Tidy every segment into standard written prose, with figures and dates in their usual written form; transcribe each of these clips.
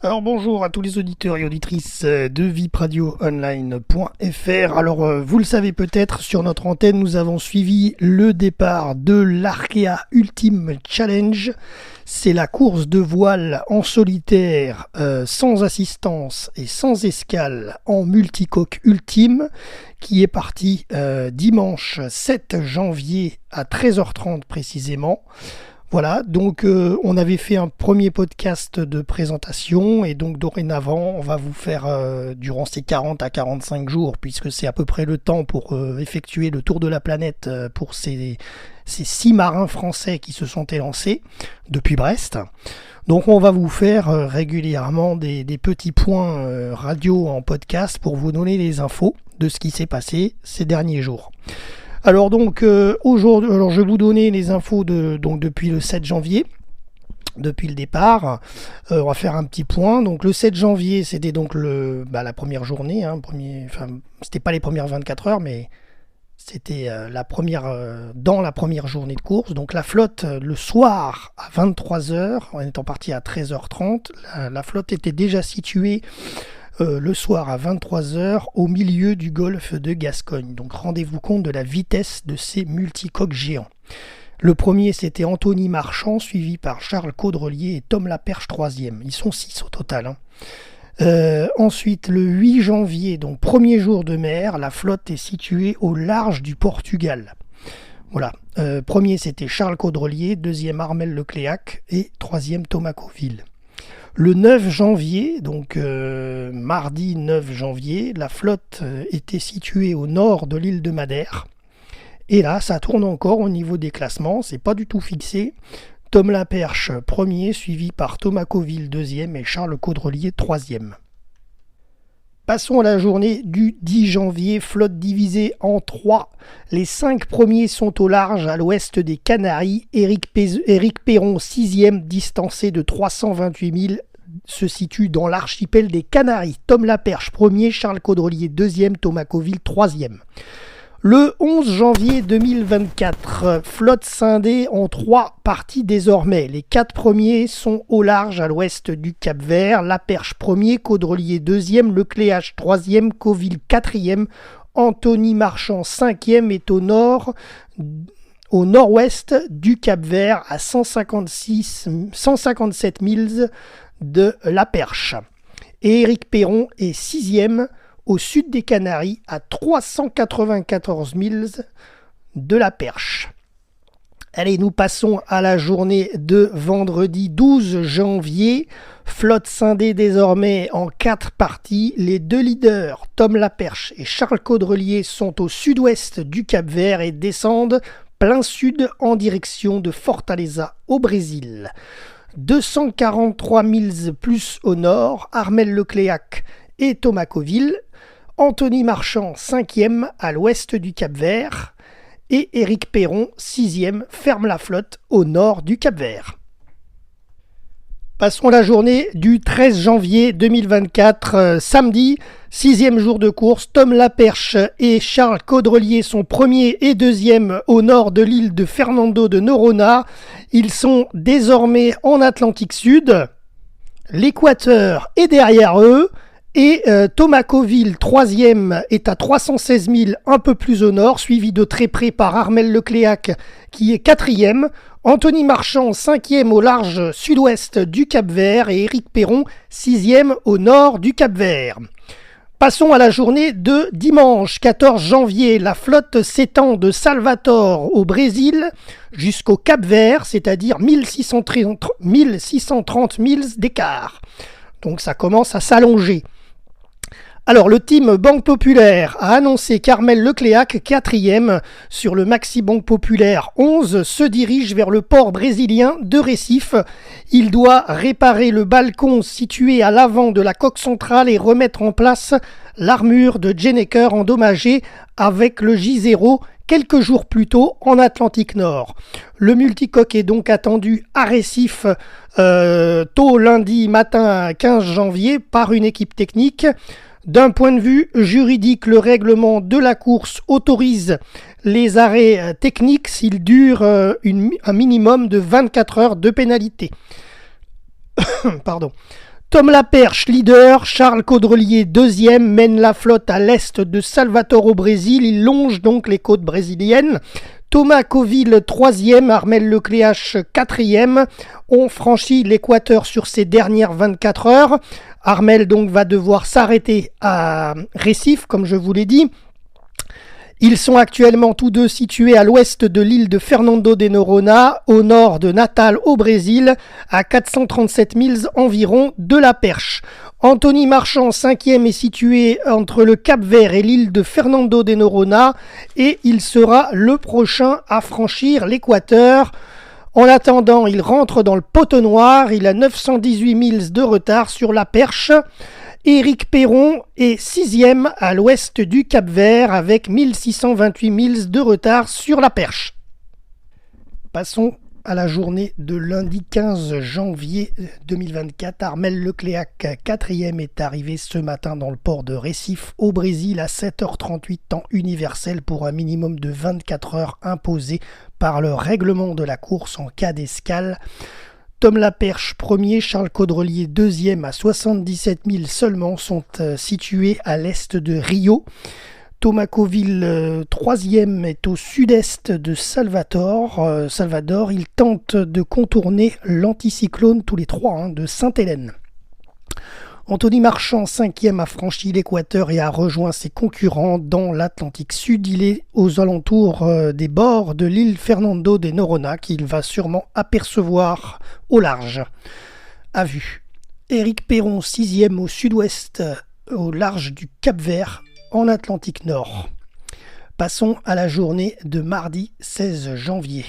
Alors bonjour à tous les auditeurs et auditrices de vipradioonline.fr. Alors vous le savez peut-être, sur notre antenne nous avons suivi le départ de l'Arkea Ultime Challenge. C'est la course de voile en solitaire, sans assistance et sans escale en multicoque ultime, qui est partie dimanche 7 janvier à 13h30 précisément. Voilà, donc on avait fait un premier podcast de présentation et donc dorénavant on va vous faire durant ces 40 à 45 jours, puisque c'est à peu près le temps pour effectuer le tour de la planète pour ces 6 marins français qui se sont élancés depuis Brest. Donc on va vous faire régulièrement des petits points radio en podcast pour vous donner les infos de ce qui s'est passé ces derniers jours. Alors donc aujourd'hui, je vais vous donner les infos donc depuis le 7 janvier, depuis le départ. On va faire un petit point. Donc le 7 janvier, c'était donc la première journée, c'était pas les premières 24 heures, mais c'était dans la première journée de course. Donc la flotte, le soir à 23h, en étant parti à 13h30, la flotte était déjà située le soir à 23h au milieu du golfe de Gascogne. Donc rendez-vous compte de la vitesse de ces multicoques géants. Le premier, c'était Anthony Marchand, suivi par Charles Caudrelier et Tom Laperche, troisième. Ils sont 6 au total. Ensuite, le 8 janvier, donc premier jour de mer, la flotte est située au large du Portugal. Voilà. Premier, c'était Charles Caudrelier, deuxième Armel Lecléac et troisième Thomas Cauville. Le 9 janvier, donc mardi 9 janvier, la flotte était située au nord de l'île de Madère. Et là, ça tourne encore au niveau des classements, c'est pas du tout fixé. Tom Laperche, premier, suivi par Thomas Cauville, deuxième, et Charles Caudrelier, troisième. Passons à la journée du 10 janvier, flotte divisée en 3. Les 5 premiers sont au large à l'ouest des Canaries. Éric Perron, 6e, distancé de 328 000, se situe dans l'archipel des Canaries. Tom Laperche, premier, Charles Caudrelier, deuxième, Thomas Cauville, troisième. Le 11 janvier 2024, flotte scindée en 3 parties désormais. Les 4 premiers sont au large à l'ouest du Cap-Vert. Laperche premier, Caudrelier deuxième, Lecléac troisième, Cauville quatrième, Anthony Marchand cinquième est au nord-ouest du Cap-Vert à 157 milles de Laperche. Et Éric Perron est sixième au sud des Canaries, à 394 milles de Laperche. Allez, nous passons à la journée de vendredi 12 janvier. Flotte scindée désormais en 4 parties. Les 2 leaders, Tom Laperche et Charles Caudrelier, sont au sud-ouest du Cap-Vert et descendent plein sud en direction de Fortaleza au Brésil. 243 milles plus au nord, Armel Lecléac et Thomas Cauville. Anthony Marchand, 5e à l'ouest du Cap-Vert. Et Éric Perron, 6e, ferme la flotte au nord du Cap-Vert. Passons à la journée du 13 janvier 2024, samedi, 6e jour de course. Tom Laperche et Charles Caudrelier sont premier et deuxième au nord de l'île de Fernando de Noronha. Ils sont désormais en Atlantique Sud. L'Équateur est derrière eux. Et Thomas Cauville, 3e, est à 316 000, un peu plus au nord, suivi de très près par Armel Lecléac, qui est 4e. Anthony Marchand, 5e au large sud-ouest du Cap-Vert et Éric Perron, 6e au nord du Cap-Vert. Passons à la journée de dimanche 14 janvier. La flotte s'étend de Salvatore au Brésil jusqu'au Cap-Vert, c'est-à-dire 1630 milles d'écart. Donc ça commence à s'allonger. Alors, le team Banque Populaire a annoncé qu'Armel Lecléac, 4e sur le Maxi Banque Populaire 11, se dirige vers le port brésilien de Recife. Il doit réparer le balcon situé à l'avant de la coque centrale et remettre en place l'armure de Jenneker endommagée avec le J0 quelques jours plus tôt en Atlantique Nord. Le multicoque est donc attendu à Recife tôt lundi matin 15 janvier par une équipe technique. D'un point de vue juridique, le règlement de la course autorise les arrêts techniques s'ils durent un minimum de 24 heures de pénalité. Pardon. Tom Laperche, leader, Charles Caudrelier, deuxième, mène la flotte à l'est de Salvatore au Brésil. Il longe donc les côtes brésiliennes. Thomas Coville, troisième, Armel Lecléache, quatrième, ont franchi l'équateur sur ces dernières 24 heures. Armel donc va devoir s'arrêter à Recife, comme je vous l'ai dit. Ils sont actuellement tous deux situés à l'ouest de l'île de Fernando de Noronha, au nord de Natal au Brésil, à 437 milles environ de la Perche. Anthony Marchand, cinquième, est situé entre le Cap-Vert et l'île de Fernando de Noronha et il sera le prochain à franchir l'équateur. En attendant, il rentre dans le poteau noir, il a 918 milles de retard sur la Perche. Éric Perron est sixième à l'ouest du Cap-Vert avec 1628 milles de retard sur la Perche. Passons à la journée de lundi 15 janvier 2024. Armel Lecléache, quatrième, est arrivé ce matin dans le port de Recife au Brésil à 7h38 temps universel pour un minimum de 24 heures imposé par le règlement de la course en cas d'escale. Tom Laperche, premier, Charles Caudrelier, deuxième, à 77 000 seulement, sont situés à l'est de Rio. Thomas Coville, troisième, est au sud-est de Salvador. Il tente de contourner l'anticyclone, tous les trois, de Sainte-Hélène. Anthony Marchand, cinquième, a franchi l'équateur et a rejoint ses concurrents dans l'Atlantique Sud. Il est aux alentours des bords de l'île Fernando de Noronha qu'il va sûrement apercevoir au large. À vue. Éric Perron, sixième, au sud-ouest, au large du Cap-Vert, en Atlantique Nord. Passons à la journée de mardi 16 janvier.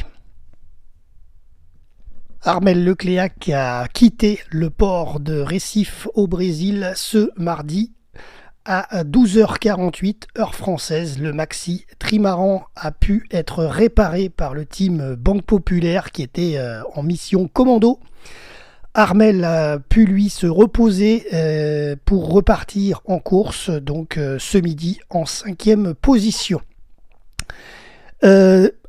Armel Lecléache a quitté le port de Recife au Brésil ce mardi à 12h48 heure française. Le maxi trimaran a pu être réparé par le team Banque Populaire qui était en mission commando. Armel a pu lui se reposer pour repartir en course, donc ce midi en 5e position.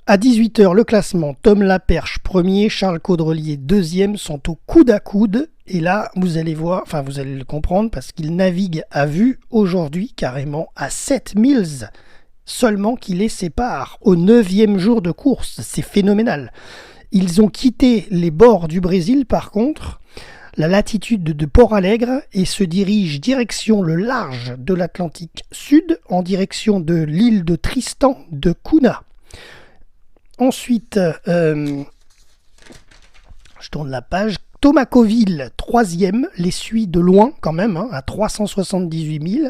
À 18h, le classement, Tom Laperche premier, Charles Caudrelier deuxième sont au coude à coude. Et là, vous allez voir, enfin vous allez le comprendre parce qu'ils naviguent à vue aujourd'hui carrément à 7 milles seulement qui les séparent au 9e jour de course. C'est phénoménal. Ils ont quitté les bords du Brésil par contre, la latitude de Port-Alegre et se dirigent direction le large de l'Atlantique Sud en direction de l'île de Tristan de Cunha. Ensuite, je tourne la page. Thomas Coville, troisième, les suit de loin quand même, à 378 000.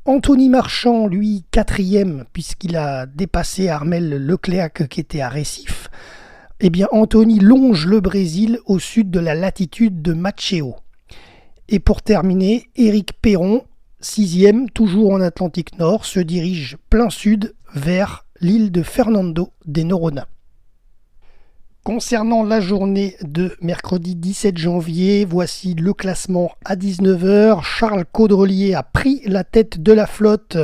Anthony Marchand, lui, quatrième, puisqu'il a dépassé Armel Lecléache qui était à Recife. Eh bien, Anthony longe le Brésil au sud de la latitude de Maceo. Et pour terminer, Éric Perron, sixième, toujours en Atlantique Nord, se dirige plein sud vers l'île de Fernando de Noronha. Concernant la journée de mercredi 17 janvier, voici le classement à 19h. Charles Caudrelier a pris la tête de la flotte,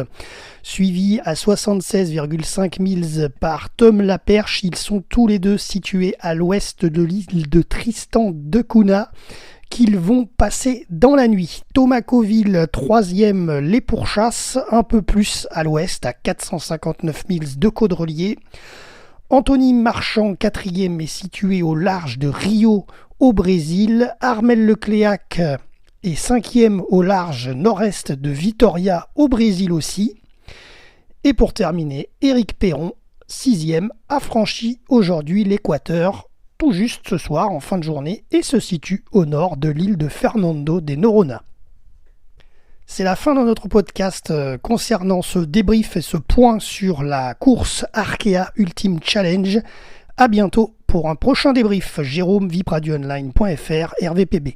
suivi à 76,5 milles par Tom Laperche. Ils sont tous les deux situés à l'ouest de l'île de Tristan de Cunha, qu'ils vont passer dans la nuit. Thomas Coville, troisième, les pourchasse, un peu plus à l'ouest, à 459 milles de Caudrelier. Anthony Marchand, quatrième, est situé au large de Rio, au Brésil. Armel Lecléache est cinquième au large nord-est de Vitória, au Brésil aussi. Et pour terminer, Éric Perron, sixième, a franchi aujourd'hui l'équateur, tout juste ce soir en fin de journée, et se situe au nord de l'île de Fernando de Noronha. C'est la fin de notre podcast concernant ce débrief et ce point sur la course Arkea Ultimate Challenge. À bientôt pour un prochain débrief. Jérôme, vipradioonline.fr, RVPB.